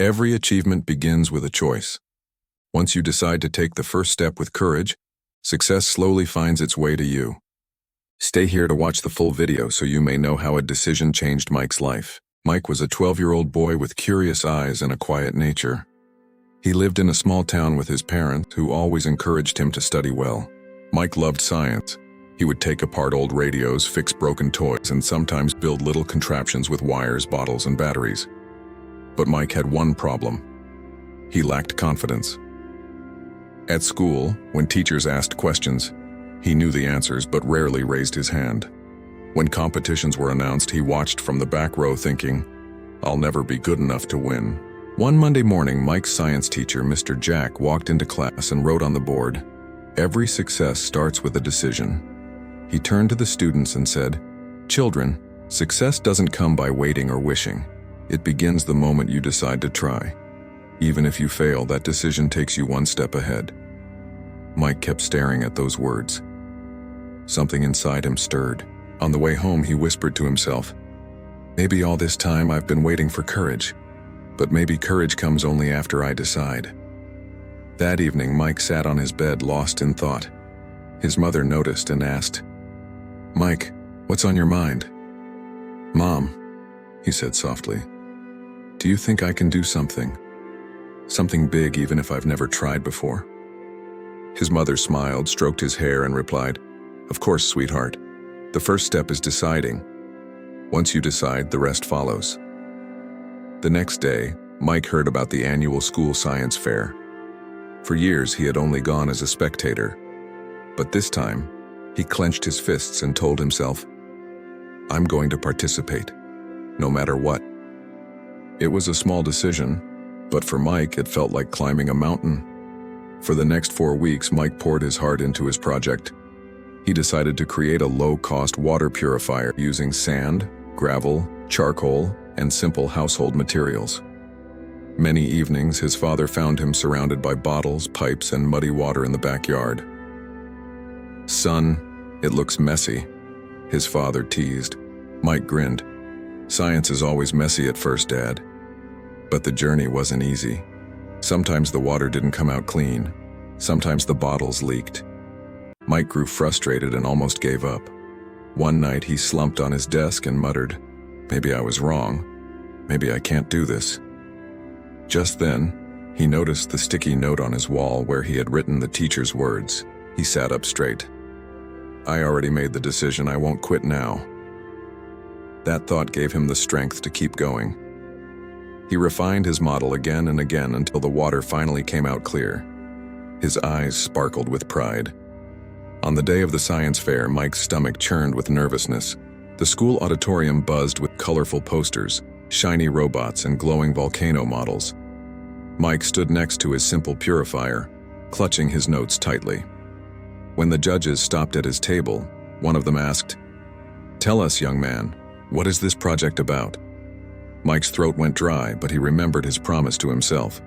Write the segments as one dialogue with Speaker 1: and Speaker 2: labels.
Speaker 1: Every achievement begins with a choice. Once you decide to take the first step with courage, success slowly finds its way to you. Stay here to watch the full video so you may know how a decision changed Mike's life. Mike was a 12-year-old boy with curious eyes and a quiet nature. He lived in a small town with his parents, who always encouraged him to study well. Mike loved science. He would take apart old radios, fix broken toys, and sometimes build little contraptions with wires, bottles, and batteries. But Mike had one problem. He lacked confidence. At school, when teachers asked questions, he knew the answers but rarely raised his hand. When competitions were announced, he watched from the back row thinking, "I'll never be good enough to win." One Monday morning, Mike's science teacher, Mr. Jack, walked into class and wrote on the board, "Every success starts with a decision." He turned to the students and said, "Children, success doesn't come by waiting or wishing. It begins the moment you decide to try. Even if you fail, that decision takes you one step ahead." Mike kept staring at those words. Something inside him stirred. On the way home, he whispered to himself, "Maybe all this time I've been waiting for courage, but maybe courage comes only after I decide." That evening, Mike sat on his bed, lost in thought. His mother noticed and asked, "Mike, what's on your mind?" "Mom," he said softly, "do you think I can do something? Something big even if I've never tried before?" His mother smiled, stroked his hair, and replied, "Of course, sweetheart. The first step is deciding. Once you decide, the rest follows." The next day, Mike heard about the annual school science fair. For years, he had only gone as a spectator. But this time, he clenched his fists and told himself, "I'm going to participate, no matter what." It was a small decision, but for Mike, it felt like climbing a mountain. For the next 4 weeks, Mike poured his heart into his project. He decided to create a low-cost water purifier using sand, gravel, charcoal, and simple household materials. Many evenings, his father found him surrounded by bottles, pipes, and muddy water in the backyard. "Son, it looks messy," his father teased. Mike grinned. "Science is always messy at first, Dad." But the journey wasn't easy. Sometimes the water didn't come out clean. Sometimes the bottles leaked. Mike grew frustrated and almost gave up. One night, he slumped on his desk and muttered, "Maybe I was wrong. Maybe I can't do this." Just then, he noticed the sticky note on his wall where he had written the teacher's words. He sat up straight. "I already made the decision. I won't quit now." That thought gave him the strength to keep going. He refined his model again and again until the water finally came out clear. His eyes sparkled with pride. On the day of the science fair, Mike's stomach churned with nervousness. The school auditorium buzzed with colorful posters, shiny robots, and glowing volcano models. Mike stood next to his simple purifier, clutching his notes tightly. When the judges stopped at his table, one of them asked, "Tell us, young man, what is this project about?" Mike's throat went dry, but he remembered his promise to himself.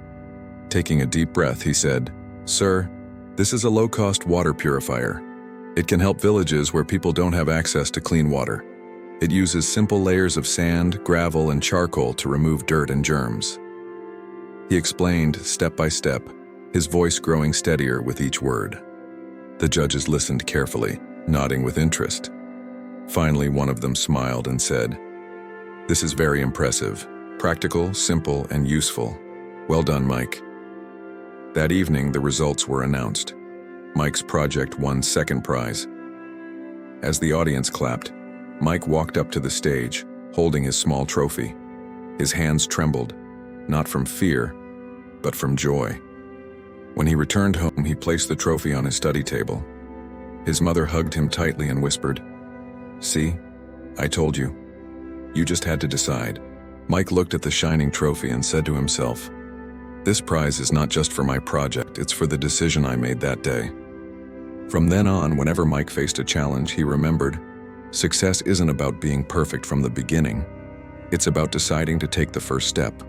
Speaker 1: Taking a deep breath, he said, "Sir, this is a low-cost water purifier. It can help villages where people don't have access to clean water. It uses simple layers of sand, gravel, and charcoal to remove dirt and germs." He explained step by step, his voice growing steadier with each word. The judges listened carefully, nodding with interest. Finally, one of them smiled and said, "This is very impressive. Practical, simple, and useful. Well done, Mike." That evening, the results were announced. Mike's project won second prize. As the audience clapped, Mike walked up to the stage, holding his small trophy. His hands trembled, not from fear, but from joy. When he returned home, he placed the trophy on his study table. His mother hugged him tightly and whispered, "See, I told you. You just had to decide." Mike looked at the shining trophy and said to himself, "This prize is not just for my project, it's for the decision I made that day." From then on, whenever Mike faced a challenge, he remembered, success isn't about being perfect from the beginning. It's about deciding to take the first step.